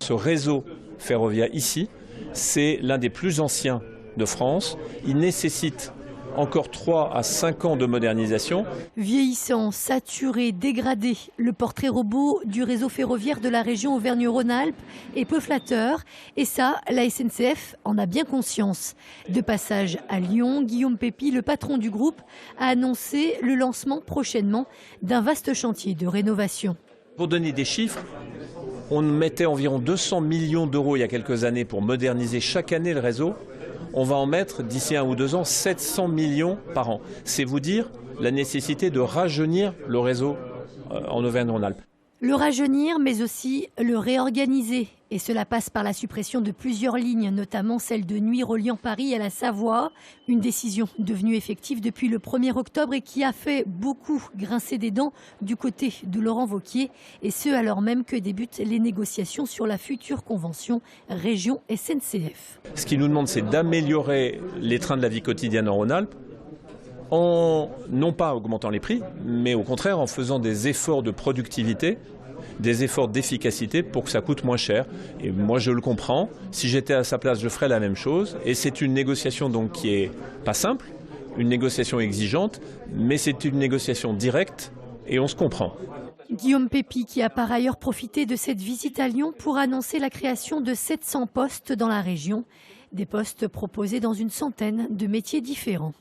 Ce réseau ferroviaire ici, c'est l'un des plus anciens de France. Il nécessite encore 3 à 5 ans de modernisation. Vieillissant, saturé, dégradé, le portrait robot du réseau ferroviaire de la région Auvergne-Rhône-Alpes est peu flatteur. Et ça, la SNCF en a bien conscience. De passage à Lyon, Guillaume Pépi, le patron du groupe, a annoncé le lancement prochainement d'un vaste chantier de rénovation. Pour donner des chiffres, on mettait environ 200 millions d'euros il y a quelques années pour moderniser chaque année le réseau. On va en mettre, d'ici 1 ou 2 ans, 700 millions par an. C'est vous dire la nécessité de rajeunir le réseau en Auvergne-Rhône-Alpes. Le rajeunir, mais aussi le réorganiser. Et cela passe par la suppression de plusieurs lignes, notamment celle de nuit reliant Paris à la Savoie. Une décision devenue effective depuis le 1er octobre et qui a fait beaucoup grincer des dents du côté de Laurent Wauquiez. Et ce, alors même que débutent les négociations sur la future convention région SNCF. Ce qu'il nous demande, c'est d'améliorer les trains de la vie quotidienne en Rhône-Alpes, en non pas augmentant les prix, mais au contraire en faisant des efforts de productivité, des efforts d'efficacité pour que ça coûte moins cher. Et moi je le comprends, si j'étais à sa place je ferais la même chose. Et c'est une négociation donc qui est pas simple, une négociation exigeante, mais c'est une négociation directe et on se comprend. Guillaume Pépi qui a par ailleurs profité de cette visite à Lyon pour annoncer la création de 700 postes dans la région. Des postes proposés dans une centaine de métiers différents.